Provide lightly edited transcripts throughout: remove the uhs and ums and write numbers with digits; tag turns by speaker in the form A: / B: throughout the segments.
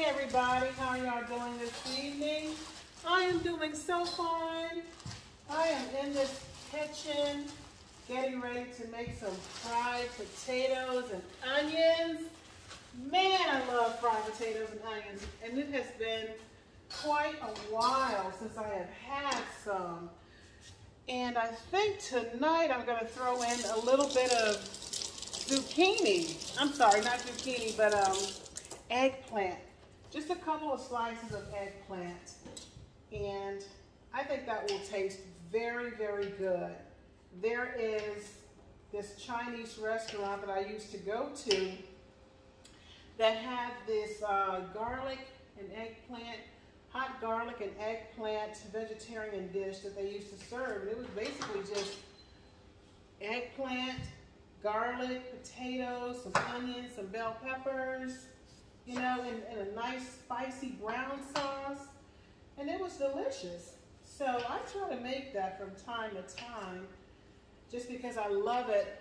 A: everybody, how y'all doing this evening? I am doing so fine. I am in this kitchen getting ready to make some fried potatoes and onions. Man, I love fried potatoes and onions, and it has been quite a while since I have had some. And I think tonight I'm going to throw in a little bit of zucchini. I'm sorry, not zucchini, but eggplant. Just a couple of slices of eggplant. And I think that will taste very, very good. There is this Chinese restaurant that I used to go to that had this garlic and eggplant, hot garlic and eggplant vegetarian dish that they used to serve. And it was basically just eggplant, garlic, potatoes, some onions, some bell peppers, you know, and a nice spicy brown sauce. And it was delicious. So I try to make that from time to time just because I love it.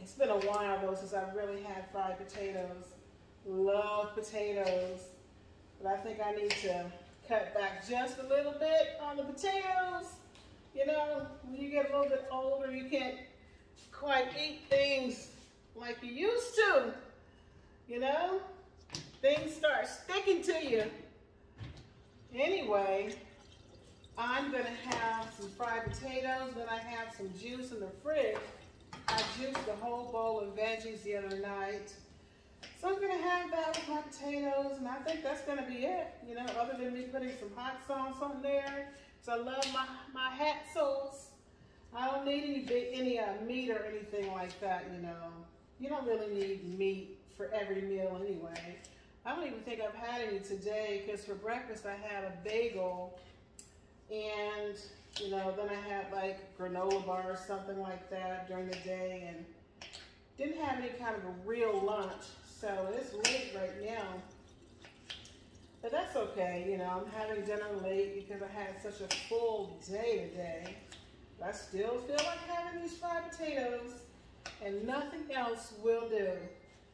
A: It's been a while though since I've really had fried potatoes. Love potatoes. But I think I need to cut back just a little bit on the potatoes. You know, when you get a little bit older, you can't quite eat things like you used to. You know, things start sticking to you. Anyway, I'm gonna have some fried potatoes, then I have some juice in the fridge. I juiced a whole bowl of veggies the other night. So I'm gonna have that with my potatoes, and I think that's gonna be it, you know, other than me putting some hot sauce on there. So I love my hot sauce. I don't need any meat or anything like that, you know. You don't really need meat for every meal anyway. I don't even think I've had any today because for breakfast I had a bagel and, you know, then I had like granola bar or something like that during the day and didn't have any kind of a real lunch. So it's late right now, but that's okay. You know, I'm having dinner late because I had such a full day today. But I still feel like having these fried potatoes and nothing else will do.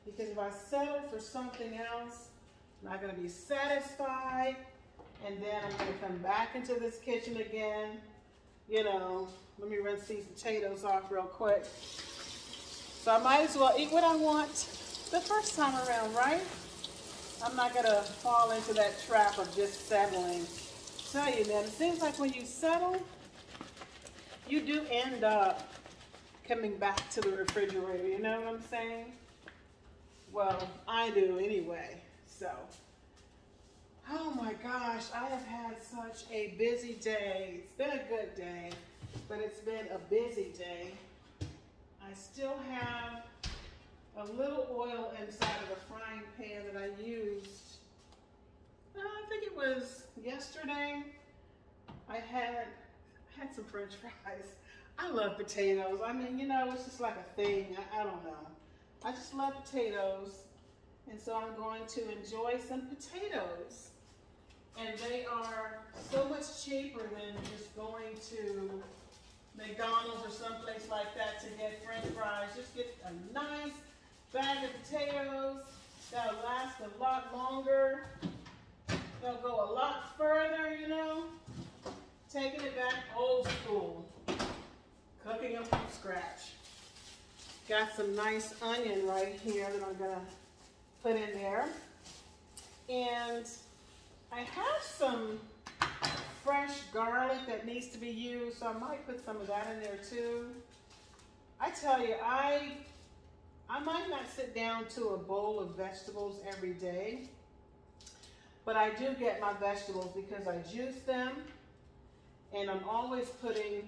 A: Because if I settle for something else, I'm not going to be satisfied. And then I'm going to come back into this kitchen again. You know, let me rinse these potatoes off real quick. So I might as well eat what I want the first time around, right? I'm not going to fall into that trap of just settling. I tell you, man, it seems like when you settle, you do end up coming back to the refrigerator. You know what I'm saying? Well, I do anyway, so. Oh my gosh, I have had such a busy day. It's been a good day, but it's been a busy day. I still have a little oil inside of the frying pan that I used. I think it was yesterday. I had some French fries. I love potatoes. I mean, you know, it's just like a thing. I don't know. I just love potatoes, and so I'm going to enjoy some potatoes. And they are so much cheaper than just going to McDonald's or someplace like that to get French fries. Just get a nice bag of potatoes that'll last a lot longer. They'll go a lot further, you know. Taking it back old school, cooking them from scratch. Got some nice onion right here that I'm gonna put in there. And I have some fresh garlic that needs to be used, so I might put some of that in there too. I tell you, I might not sit down to a bowl of vegetables every day, but I do get my vegetables because I juice them, and I'm always putting,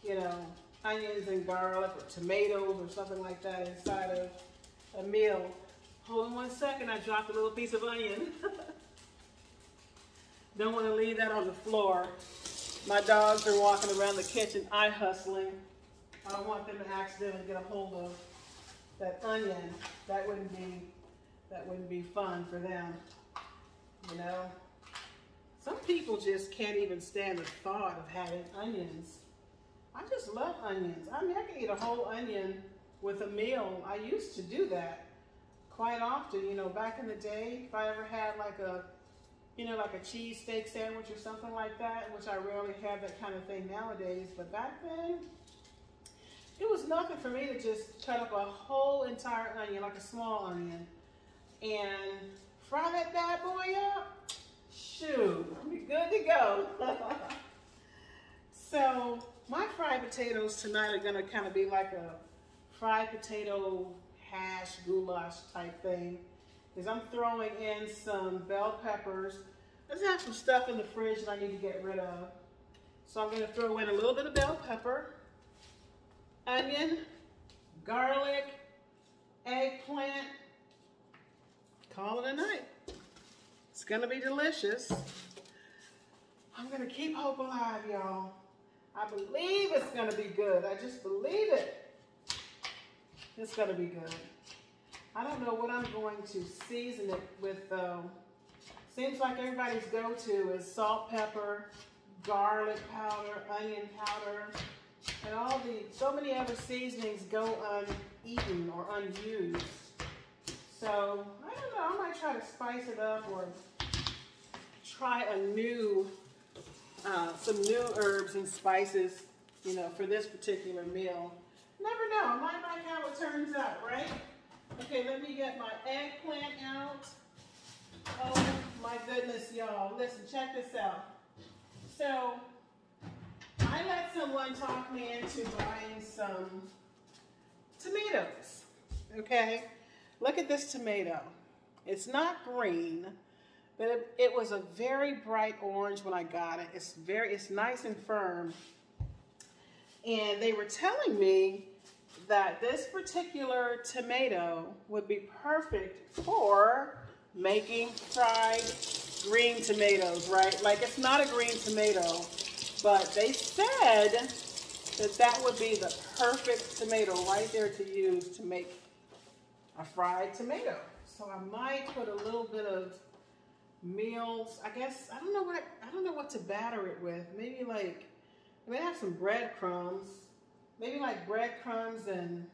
A: you know, onions and garlic or tomatoes or something like that inside of a meal. Hold on 1 second, I dropped a little piece of onion. Don't want to leave that on the floor. My dogs are walking around the kitchen eye hustling. I don't want them to accidentally get a hold of that onion. That wouldn't be fun for them, you know. Some people just can't even stand the thought of having onions. I just love onions. I mean, I can eat a whole onion with a meal. I used to do that quite often. You know, back in the day, if I ever had like a, you know, like a cheesesteak sandwich or something like that, which I rarely have that kind of thing nowadays, but back then, it was nothing for me to just cut up a whole entire onion, like a small onion, and fry that bad boy up. Shoot, I'll be good to go. So my fried potatoes tonight are gonna kind of be like a fried potato hash goulash type thing, because I'm throwing in some bell peppers. I just have some stuff in the fridge that I need to get rid of. So I'm gonna throw in a little bit of bell pepper, onion, garlic, eggplant, call it a night. It's gonna be delicious. I'm gonna keep hope alive, y'all. I believe it's gonna be good. I just believe it. It's gonna be good. I don't know what I'm going to season it with though. Seems like everybody's go-to is salt, pepper, garlic powder, onion powder, and so many other seasonings go uneaten or unused. So, I don't know, I might try to spice it up or try some new herbs and spices, you know, for this particular meal. Never know, I might like how it turns out, right? Okay, let me get my eggplant out. Oh my goodness, y'all. Listen, check this out. So, I let someone talk me into buying some tomatoes, okay? Look at this tomato. It's not green, but it was a very bright orange when I got it. It's nice and firm. And they were telling me that this particular tomato would be perfect for making fried green tomatoes, right? Like, it's not a green tomato, but they said that that would be the perfect tomato right there to use to make a fried tomato. So I might put a little bit of meals. I guess I don't know what to batter it with. Maybe like have some breadcrumbs. Maybe like breadcrumbs and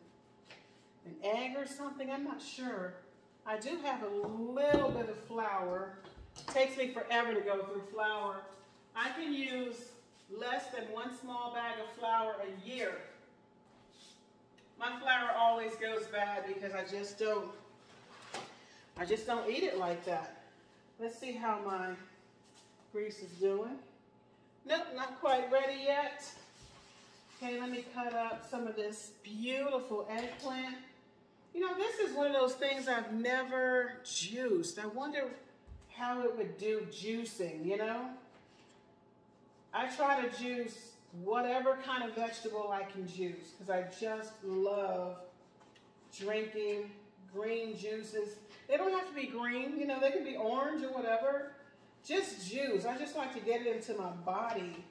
A: an egg or something. I'm not sure. I do have a little bit of flour. It takes me forever to go through flour. I can use less than 1 small bag of flour a year. My flour always goes bad because I just don't eat it like that. Let's see how my grease is doing. Nope, not quite ready yet. Okay, let me cut up some of this beautiful eggplant. You know, this is one of those things I've never juiced. I wonder how it would do juicing, you know? I try to juice whatever kind of vegetable I can juice because I just love drinking green juices. They don't have to be green, you know, they can be orange or whatever. Just juice. I just like to get it into my body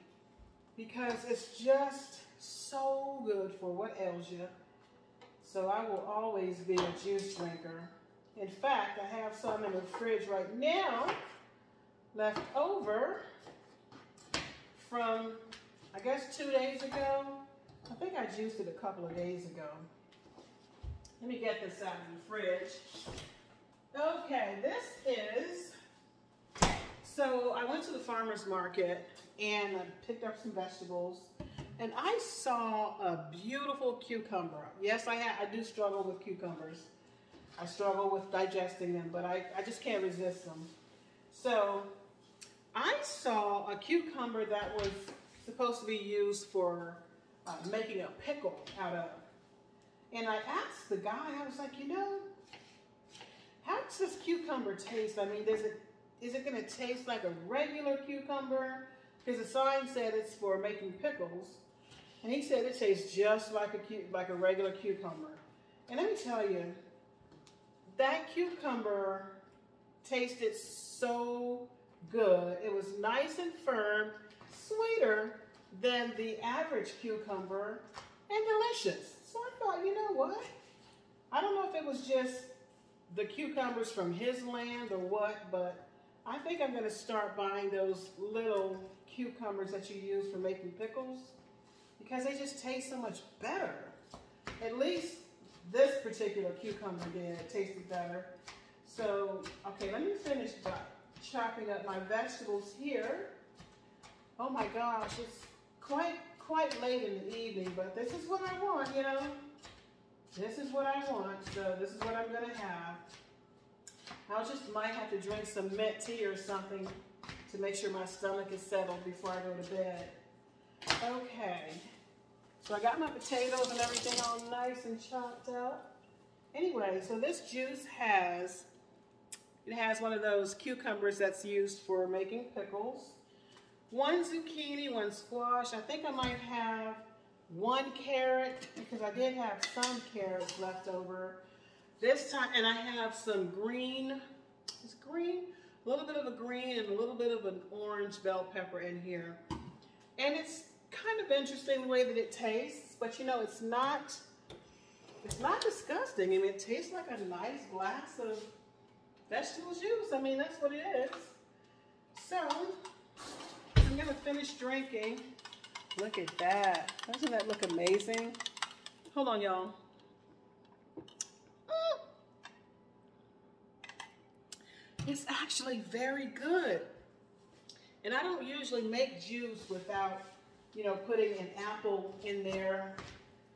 A: because it's just so good for what ails you. So I will always be a juice drinker. In fact, I have some in the fridge right now left over from, I guess, 2 days ago. I think I juiced it a couple of days ago. Let me get this out of the fridge. Okay, this is, so I went to the farmer's market and I picked up some vegetables and I saw a beautiful cucumber. Yes, I do struggle with cucumbers. I struggle with digesting them, but I just can't resist them. So I saw a cucumber that was supposed to be used for making a pickle out of. And I asked the guy, I was like, you know, how does this cucumber taste? I mean, is it going to taste like a regular cucumber? Because the sign said it's for making pickles. And he said it tastes just like a regular cucumber. And let me tell you, that cucumber tasted so good. It was nice and firm, sweeter than the average cucumber, and delicious. So I thought, you know what? I don't know if it was just the cucumbers from his land or what, but I think I'm going to start buying those little cucumbers that you use for making pickles because they just taste so much better. At least this particular cucumber did. It tasted better. So, okay, let me finish chopping up my vegetables here. Oh my gosh, it's quite late in the evening, but this is what I want, you know. This is what I want, so this is what I'm gonna have. Might have to drink some mint tea or something to make sure my stomach is settled before I go to bed. Okay, so I got my potatoes and everything all nice and chopped up. Anyway, so this juice has one of those cucumbers that's used for making pickles. 1 zucchini, 1 squash. I think I might have 1 carrot because I did have some carrots left over this time, and I have some green. It's green, a little bit of a green and a little bit of an orange bell pepper in here. And it's kind of interesting the way that it tastes, but you know, it's not disgusting. I mean, it tastes like a nice glass of vegetable juice. I mean, that's what it is. So, I'm gonna finish drinking. Look at that. Doesn't that look amazing? Hold on, y'all. It's actually very good. And I don't usually make juice without, you know, putting an apple in there.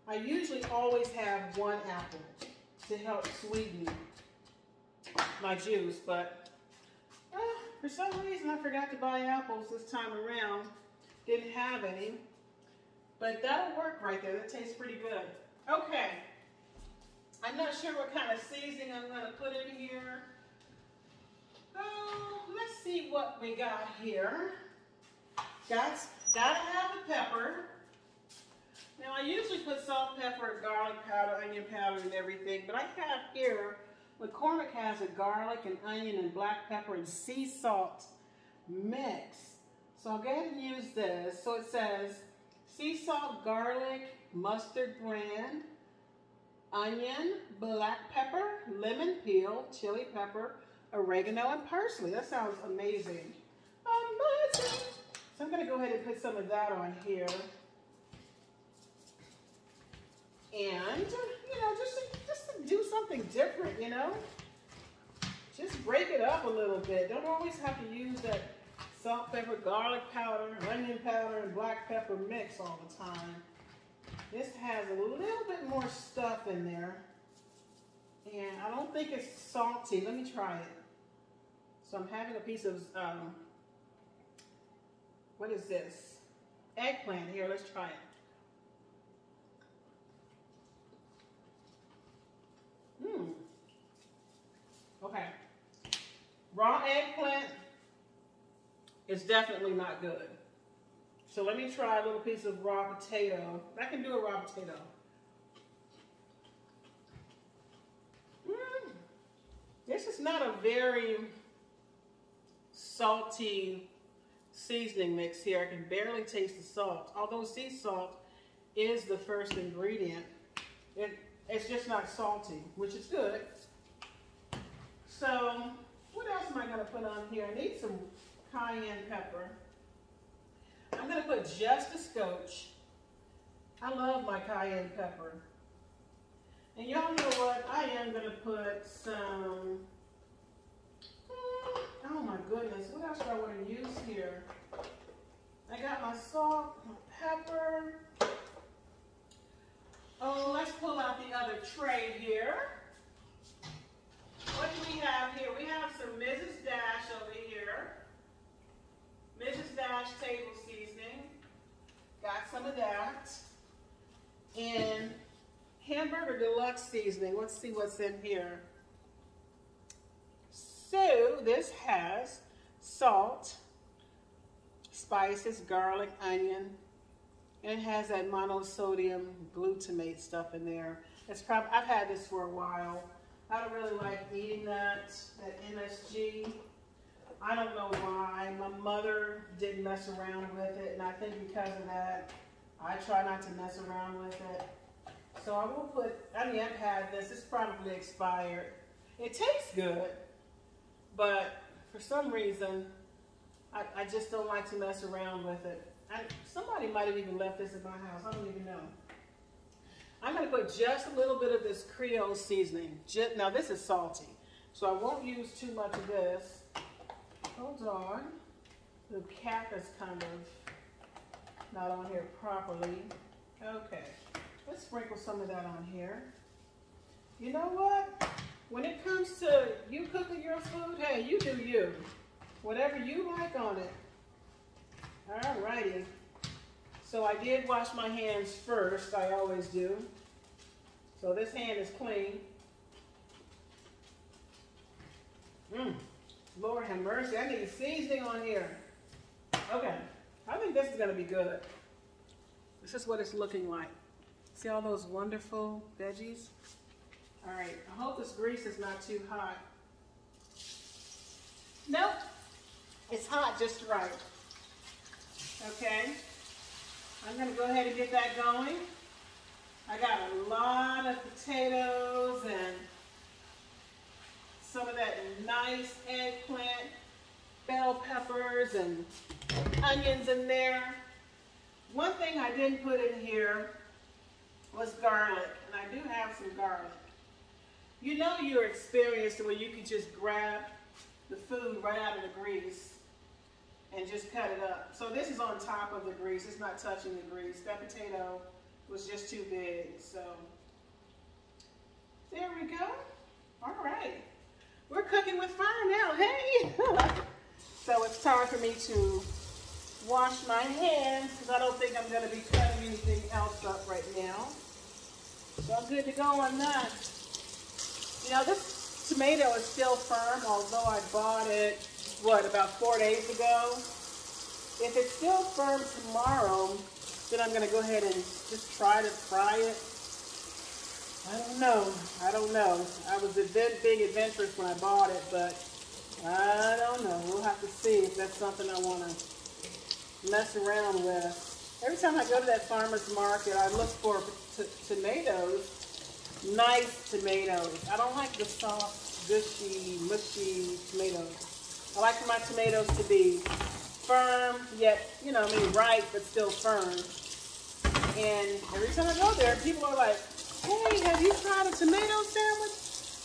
A: I usually always have 1 apple to help sweeten my juice, but for some reason I forgot to buy apples this time around. Didn't have any, but that'll work right there. That tastes pretty good. Okay, I'm not sure what kind of seasoning I'm gonna put in here. Let's see what we got here. Gotta have the pepper. Now I usually put salt, pepper, garlic powder, onion powder, and everything, but I have here, McCormick has a garlic and onion and black pepper and sea salt mix. So I'll go ahead and use this. So it says sea salt, garlic, mustard brand, onion, black pepper, lemon peel, chili pepper, oregano, and parsley. That sounds amazing. Amazing. So I'm going to go ahead and put some of that on here. And, you know, just to do something different, you know. Just break it up a little bit. Don't always have to use that salt, pepper, garlic powder, onion powder, and black pepper mix all the time. This has a little bit more stuff in there. And I don't think it's salty. Let me try it. So I'm having a piece of, what is this? Eggplant here. Let's try it. Okay. Raw eggplant is definitely not good. So let me try a little piece of raw potato. I can do a raw potato. This is not a very salty seasoning mix here. I can barely taste the salt. Although sea salt is the first ingredient, it's just not salty, which is good. So what else am I going to put on here? I need some cayenne pepper. I'm going to put just a scotch. I love my cayenne pepper. And y'all know what? I am going to put some, oh my goodness, what else do I want to use here? I got my salt, my pepper. Oh, let's pull out the other tray here. What do we have here? We have some Mrs. Dash over here. Mrs. Dash table seasoning. Got some of that. And Hamburger Deluxe seasoning. Let's see what's in here. So this has salt, spices, garlic, onion, and it has that monosodium glutamate stuff in there. It's probably, I've had this for a while. I don't really like eating that MSG. I don't know why. My mother didn't mess around with it, and I think because of that, I try not to mess around with it. So I will put, I mean, I've had this. It's probably expired. It tastes good, but for some reason, I just don't like to mess around with it. Somebody might have even left this in my house. I don't even know. I'm going to put just a little bit of this Creole seasoning. Now this is salty, so I won't use too much of this. Hold on. The cap is kind of not on here properly. Okay, let's sprinkle some of that on here. You know what? When it comes to you cooking your food, hey, you do you. Whatever you like on it. Alrighty. So I did wash my hands first, I always do. So this hand is clean. Lord have mercy, I need seasoning on here. Okay, I think this is gonna be good. This is what it's looking like. See all those wonderful veggies? All right, I hope this grease is not too hot. Nope, it's hot just right. Okay, I'm gonna go ahead and get that going. I got a lot of potatoes and some of that nice eggplant, bell peppers and onions in there. One thing I didn't put in here was garlic, and I do have some garlic. You know you're experienced where you can just grab the food right out of the grease and just cut it up. So this is on top of the grease. It's not touching the grease. That potato was just too big. So there we go. All right. We're cooking with fire now. Hey! So it's time for me to wash my hands because I don't think I'm going to be cutting anything else up right now. So I'm good to go on that. You know, this tomato is still firm, although I bought it, about 4 days ago. If it's still firm tomorrow, then I'm going to go ahead and just try to fry it. I don't know. I was a big adventurous when I bought it, but I don't know. We'll have to see if that's something I want to mess around with. Every time I go to that farmer's market, I look for tomatoes. Nice tomatoes. I don't like the soft, gushy, mushy tomatoes. I like for my tomatoes to be firm, yet, ripe, but still firm. And every time I go there, people are like, hey, have you tried a tomato sandwich?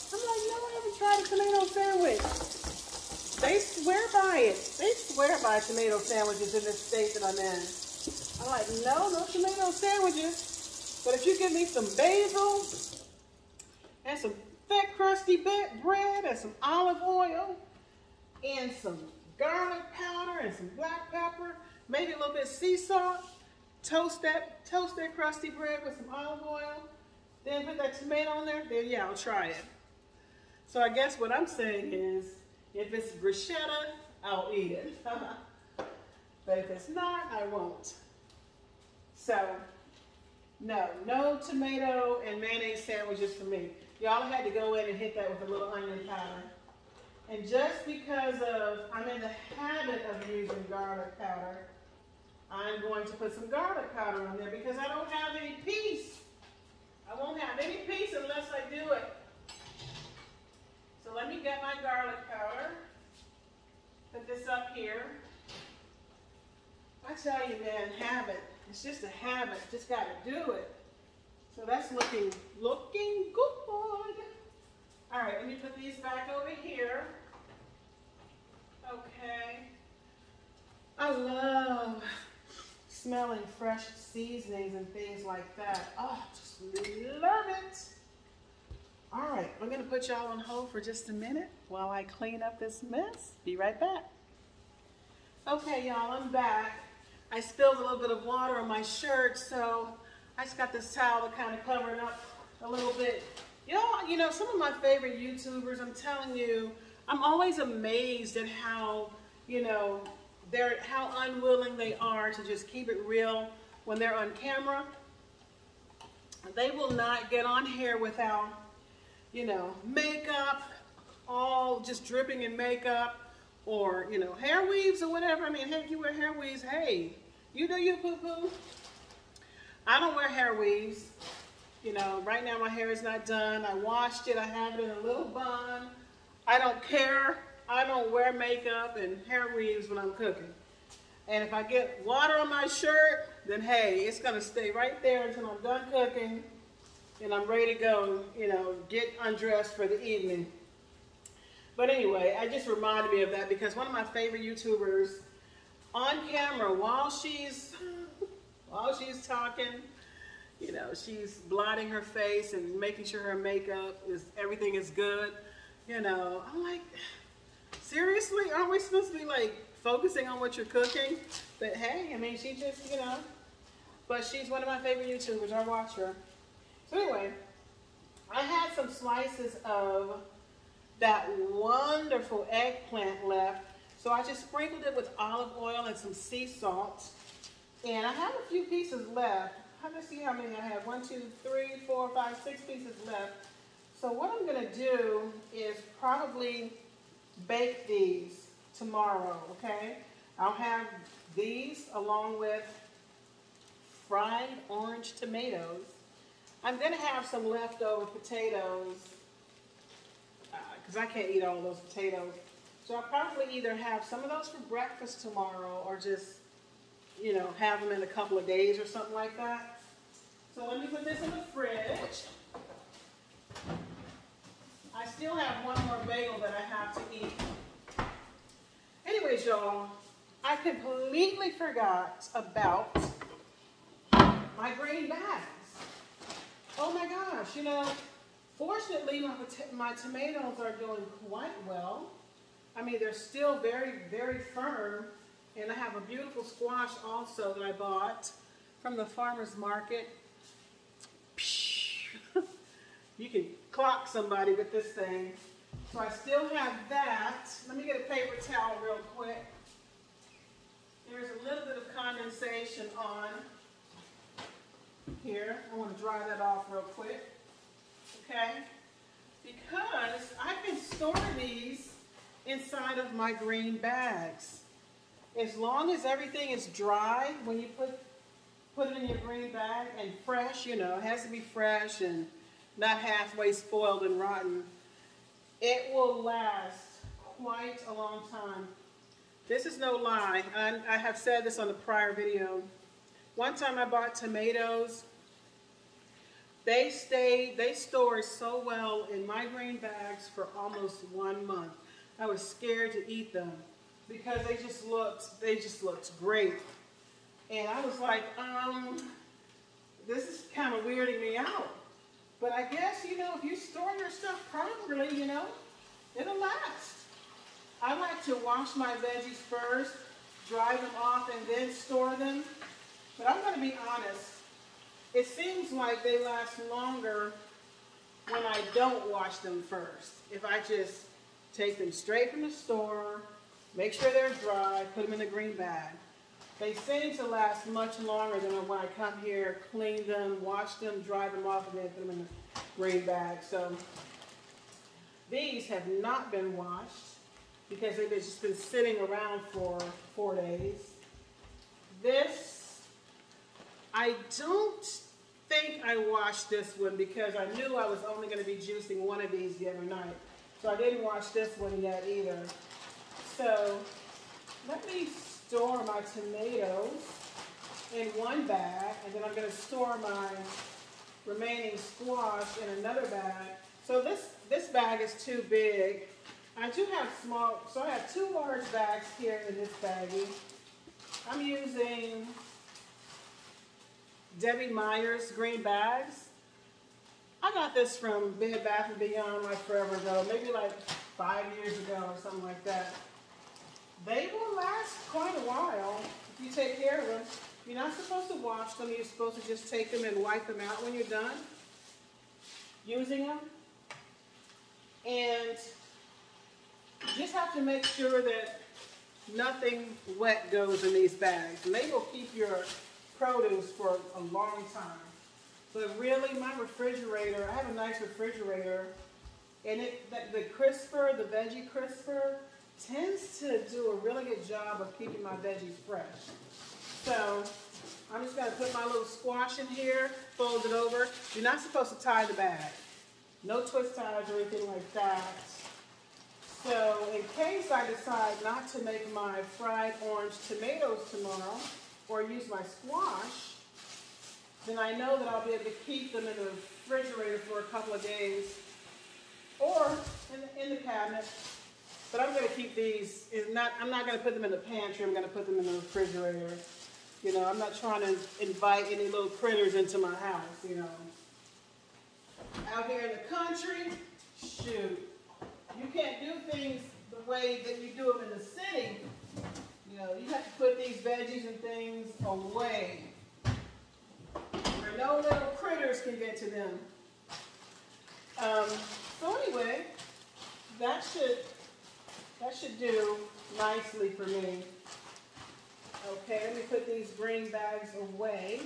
A: I'm like, no, I haven't tried a tomato sandwich. They swear by it. They swear by tomato sandwiches in this state that I'm in. I'm like, no tomato sandwiches. But if you give me some basil, and some thick crusty bread, and some olive oil, and some garlic powder, and some black pepper, maybe a little bit of sea salt, toast that crusty bread with some olive oil, then put that tomato on there, then yeah, I'll try it. So I guess what I'm saying is, if it's bruschetta, I'll eat it. But if it's not, I won't. So, no tomato and mayonnaise sandwiches for me. Y'all had to go in and hit that with a little onion powder. And just because I'm in the habit of using garlic powder, I'm going to put some garlic powder on there because I don't have any peace. I won't have any peace unless I do it. So let me get my garlic powder. Put this up here. I tell you, man, habit. It's just a habit. Just got to do it. So that's looking good. All right, let me put these back over here. Okay. I love smelling fresh seasonings and things like that. Oh, just love it. All right, I'm gonna put y'all on hold for just a minute while I clean up this mess. Be right back. Okay, y'all, I'm back. I spilled a little bit of water on my shirt, so I just got this towel to kind of cover it up a little bit. You know, some of my favorite YouTubers, I'm telling you, I'm always amazed at how, how unwilling they are to just keep it real when they're on camera. They will not get on here without, makeup, all just dripping in makeup, or, hair weaves or whatever. I mean, hey, if you wear hair weaves, hey, you do you, poo-poo. I don't wear hair weaves. Right now my hair is not done. I washed it. I have it in a little bun. I don't care. I don't wear makeup and hair weaves when I'm cooking. And if I get water on my shirt, then hey, it's going to stay right there until I'm done cooking. and I'm ready to go, you know, get undressed for the evening. But anyway, I just reminded me of that because one of my favorite YouTubers on camera while she's talking, you know, she's blotting her face and making sure her makeup is, everything is good. You know, I'm like, seriously, aren't we supposed to be like focusing on what you're cooking? But hey, I mean, she just, you know, but she's one of my favorite YouTubers. I watch her. So anyway, I had some slices of that wonderful eggplant left. So I just sprinkled it with olive oil and some sea salt. And I have a few pieces left. Let me see how many I have. 1, 2, 3, 4, 5, 6 pieces left. So what I'm gonna do is probably bake these tomorrow, okay? I'll have these along with fried orange tomatoes. I'm gonna have some leftover potatoes because I can't eat all those potatoes. So I'll probably either have some of those for breakfast tomorrow or just, you know, have them in a couple of days or something like that. So let me put this in the fridge. I still have one more bagel that I have to eat. Anyways, y'all, I completely forgot about my green bags. Oh my gosh, you know, fortunately my tomatoes are doing quite well. I mean, they're still very, very firm. And I have a beautiful squash also that I bought from the farmer's market. You can clock somebody with this thing. So I still have that. Let me get a paper towel real quick. There's a little bit of condensation on here. I want to dry that off real quick. Okay? Because I can store these inside of my green bags. As long as everything is dry when you put it in your green bag and fresh, you know, it has to be fresh and not halfway spoiled and rotten, it will last quite a long time. This is no lie. I have said this on the prior video. One time I bought tomatoes. They stored so well in my green bags for almost 1 month. I was scared to eat them because they just looked great. And I was like, this is kind of weirding me out. But I guess, you know, if you store your stuff properly, you know, it'll last. I like to wash my veggies first, dry them off, and then store them. But I'm going to be honest. It seems like they last longer when I don't wash them first. If I just take them straight from the store, make sure they're dry, put them in a green bag. They seem to last much longer than when I come here, clean them, wash them, dry them off, and then put them in a green bag. So these have not been washed because they've just been sitting around for 4 days. This, I don't think I washed this one because I knew I was only going to be juicing one of these the other night. So I didn't wash this one yet either. So let me store my tomatoes in one bag, and then I'm going to store my remaining squash in another bag. So this bag is too big. I do have small, so I have 2 large bags here in this baggie. I'm using Debbie Meyer's green bags. I got this from Bed Bath & Beyond like forever ago, maybe like 5 years ago or something like that. They will last quite a while if you take care of them. You're not supposed to wash them. You're supposed to just take them and wipe them out when you're done using them. And you just have to make sure that nothing wet goes in these bags. And they will keep your produce for a long time. But really, my refrigerator, I have a nice refrigerator, and the crisper, the veggie crisper, tends to do a really good job of keeping my veggies fresh. So I'm just going to put my little squash in here, fold it over. You're not supposed to tie the bag. No twist ties or anything like that. So in case I decide not to make my fried orange tomatoes tomorrow or use my squash, then I know that I'll be able to keep them in the refrigerator for a couple of days, or in the cabinet. But I'm going to keep these. I'm not going to put them in the pantry. I'm going to put them in the refrigerator. You know, I'm not trying to invite any little critters into my house, you know. Out here in the country, shoot, you can't do things the way that you do them in the city. You know, you have to put these veggies and things away where no little critters can get to them. So anyway, that should do nicely for me. Okay, let me put these green bags away.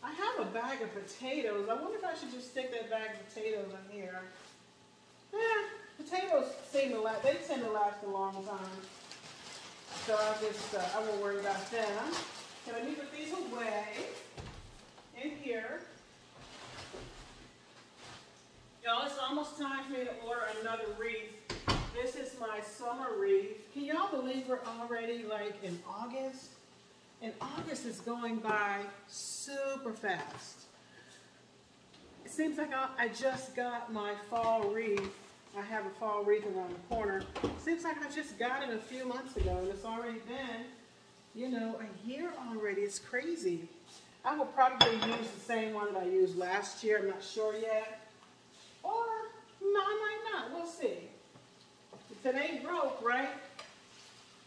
A: I have a bag of potatoes. I wonder if I should just stick that bag of potatoes in here. Potatoes seem to last, they tend to last a long time. So I won't worry about them. So let me put these away in here. Y'all, it's almost time for me to order another wreath. This is my summer wreath. Can y'all believe we're already like in August? And August is going by super fast. It seems like I just got my fall wreath. I have a fall wreath around the corner. Seems like I just got it a few months ago, and it's already been, you know, a year already. It's crazy. I will probably use the same one that I used last year. I'm not sure yet. Or, no, I might not. We'll see. If it ain't broke, right?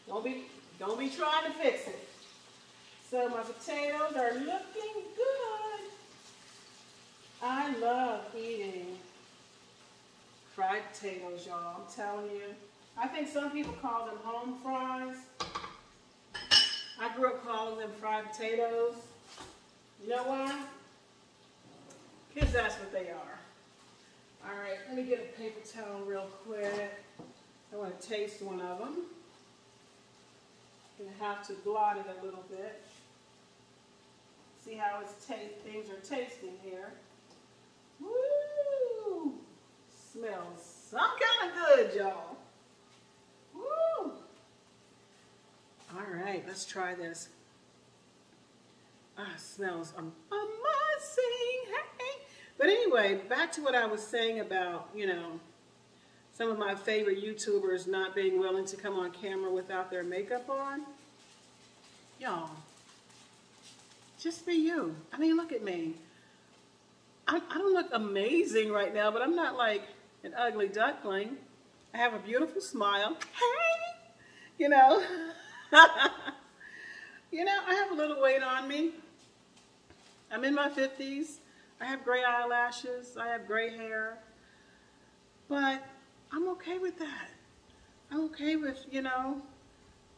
A: Don't be trying to fix it. So my potatoes are looking good. I love eating fried potatoes, y'all. I'm telling you. I think some people call them home fries. I grew up calling them fried potatoes. You know why? Because that's what they are. All right, let me get a paper towel real quick. I want to taste one of them. I'm going to have to blot it a little bit. See how things are tasting here. Woo! Smells some kind of good, y'all. Woo! All right, let's try this. Smells amazing. Hey! But anyway, back to what I was saying about, you know, some of my favorite YouTubers not being willing to come on camera without their makeup on. Y'all, just be you. I mean, look at me. I don't look amazing right now, but I'm not like an ugly duckling. I have a beautiful smile. Hey! You know. You know, I have a little weight on me. I'm in my 50s. I have gray eyelashes. I have gray hair. But I'm okay with that. I'm okay with, you know,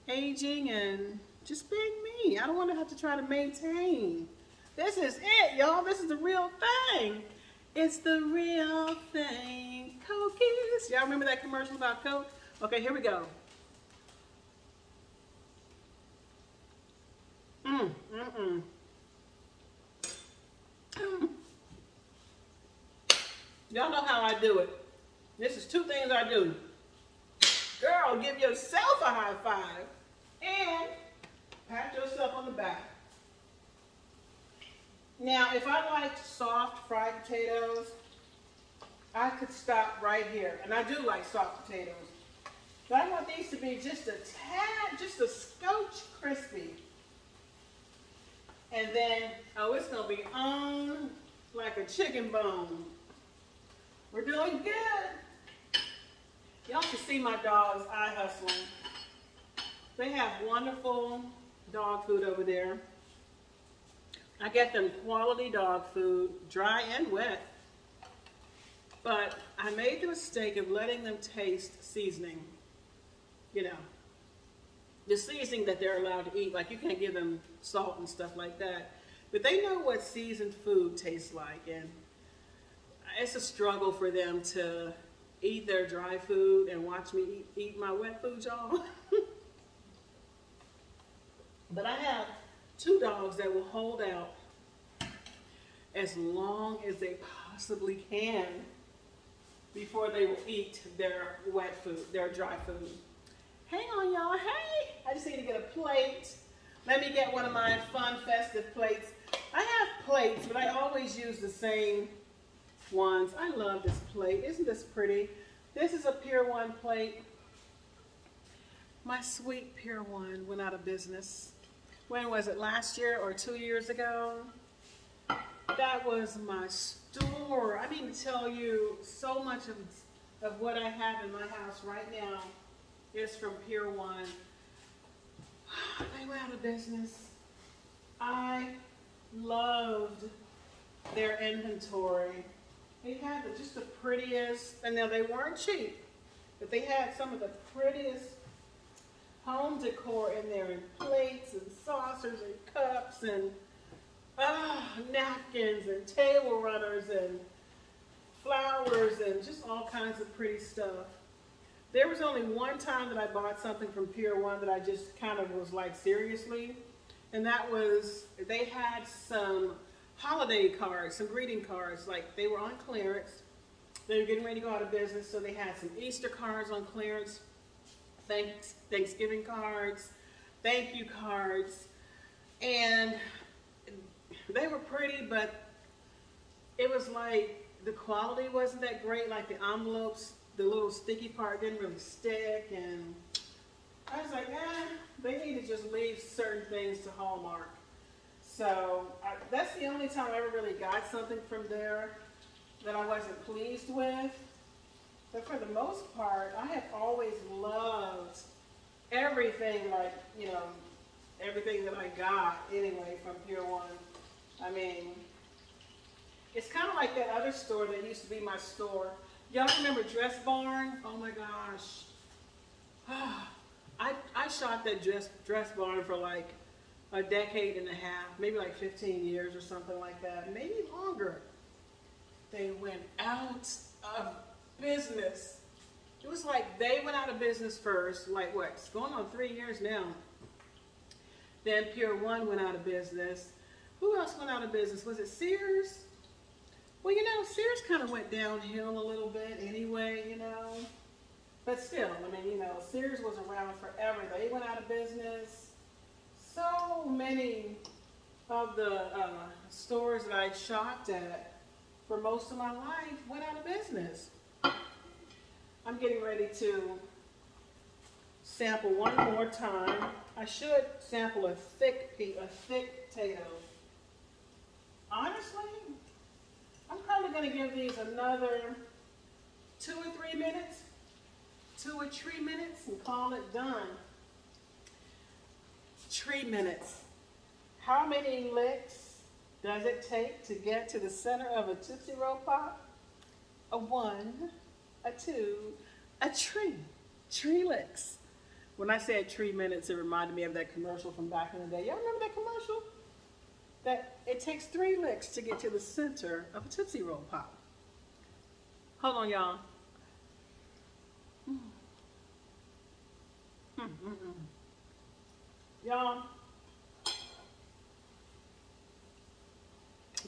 A: aging and just being me. I don't want to have to try to maintain. This is it, y'all. This is the real thing. It's the real thing. Cokies. Y'all remember that commercial about Coke? Okay, here we go. Y'all know how I do it. This is two things I do. Girl, give yourself a high five and pat yourself on the back. Now, if I liked soft fried potatoes, I could stop right here. And I do like soft potatoes. But I want these to be just a tad, just a scotch crispy. And then, oh, it's going to be on like a chicken bone. We're doing good. Y'all should see my dogs eye hustling. They have wonderful dog food over there. I get them quality dog food, dry and wet. But I made the mistake of letting them taste seasoning. You know, the seasoning that they're allowed to eat. Like, you can't give them salt and stuff like that. But they know what seasoned food tastes like. And it's a struggle for them to eat their dry food and watch me eat my wet food, y'all. But I have two dogs that will hold out as long as they possibly can before they will eat their wet food, their dry food. Hang on, y'all. Hey, I just need to get a plate. Let me get one of my fun festive plates. I have plates, but I always use the same ones. I love this plate. Isn't this pretty? This is a Pier 1 plate. My sweet Pier 1 went out of business. When was it? Last year or 2 years ago? That was my store. I need to tell you, so much of what I have in my house right now is from Pier 1. They went out of business. I loved their inventory. They had just the prettiest, and now they weren't cheap, but they had some of the prettiest home decor in there, and plates and saucers and cups and napkins and table runners and flowers and just all kinds of pretty stuff. There was only one time that I bought something from Pier 1 that I just kind of was like, seriously, and that was, they had some holiday cards, some greeting cards, like they were on clearance. They were getting ready to go out of business, so they had some Easter cards on clearance, Thanksgiving cards, thank you cards, and they were pretty, but it was like the quality wasn't that great. Like the envelopes, the little sticky part didn't really stick, and I was like, they need to just leave certain things to Hallmark. So that's the only time I ever really got something from there that I wasn't pleased with. But for the most part, I have always loved everything, like, you know, everything that I got anyway from Pier 1. I mean, it's kind of like that other store that used to be my store. Y'all remember Dress Barn? Oh my gosh. I shot that Dress Barn for like a decade and a half, maybe like 15 years or something like that, maybe longer. They went out of business. It was like they went out of business first, like what, it's going on 3 years now. Then Pier 1 went out of business. Who else went out of business? Was it Sears? Well, you know, Sears kind of went downhill a little bit anyway, you know. But still, I mean, you know, Sears was around forever. They went out of business. So many of the stores that I shopped at for most of my life went out of business. I'm getting ready to sample one more time. I should sample a thick potato. Honestly, I'm probably going to give these another 2 or 3 minutes, 2 or 3 minutes, and call it done. 3 minutes. How many licks does it take to get to the center of a Tootsie Roll Pop? A 1, a 2, a 3. 3 licks. When I said 3 minutes, it reminded me of that commercial from back in the day. Y'all remember that commercial? That it takes 3 licks to get to the center of a Tootsie Roll Pop. Hold on, y'all. Y'all,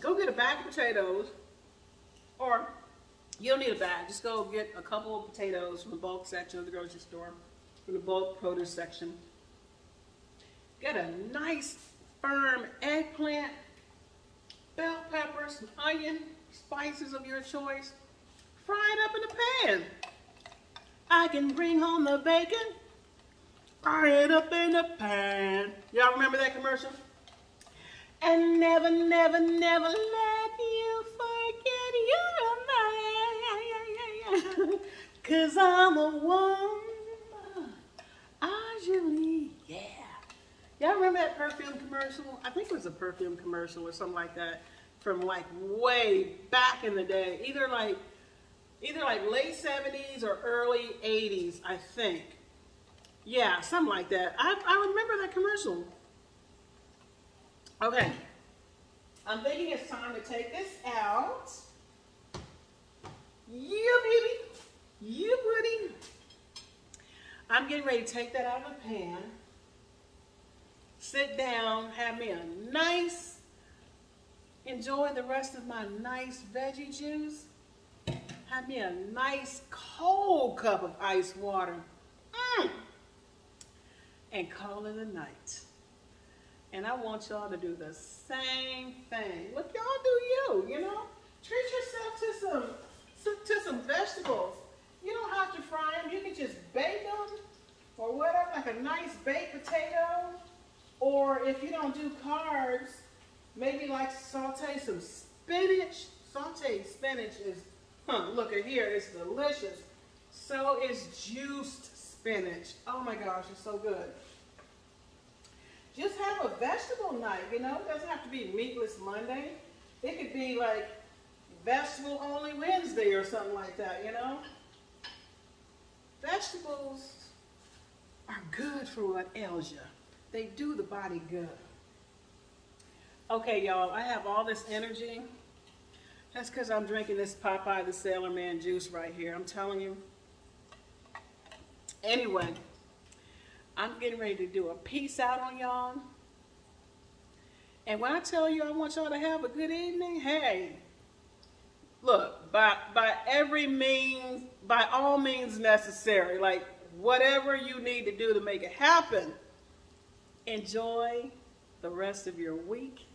A: go get a bag of potatoes, or you don't need a bag. Just go get a couple of potatoes from the bulk section of the grocery store, from the bulk produce section. Get a nice firm eggplant, bell peppers, some onion, spices of your choice. Fry it up in the pan. I can bring home the bacon. Fry it up in the pan. Y'all remember that commercial? And never, never, never let you forget you're mine. 'Cause I'm a woman. Julie, yeah. Y'all remember that perfume commercial? I think it was a perfume commercial or something like that from like way back in the day. Either like late 70s or early 80s, I think. Yeah, something like that. I remember that commercial. Okay. I'm thinking it's time to take this out. Yeah, baby. Yeah, buddy. I'm getting ready to take that out of the pan. Sit down, have me a nice, enjoy the rest of my nice veggie juice. Have me a nice cold cup of ice water. And call it a night. And I want y'all to do the same thing. Look, y'all do you know. treat yourself to some vegetables. You don't have to fry them. You can just bake them or whatever, like a nice baked potato. Or if you don't do carbs, maybe like saute some spinach. Sauteed spinach is, look at here, it's delicious. So is juiced spinach. Oh my gosh, it's so good. Just have a vegetable night, you know. It doesn't have to be meatless Monday. It could be like vegetable only Wednesday or something like that, you know. Vegetables are good for what ails you. They do the body good. Okay, y'all, I have all this energy. That's because I'm drinking this Popeye the Sailor Man juice right here. I'm telling you. Anyway, I'm getting ready to do a peace out on y'all. And when I tell you I want y'all to have a good evening, hey, look, by all means necessary, like whatever you need to do to make it happen, enjoy the rest of your week,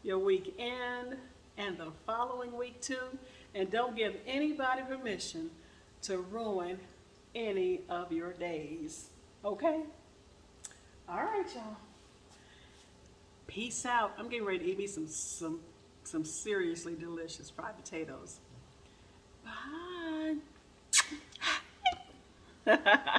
A: your weekend, and the following week too. And don't give anybody permission to ruin any of your days. Okay? All right, y'all. Peace out. I'm getting ready to eat me some seriously delicious fried potatoes. Bye.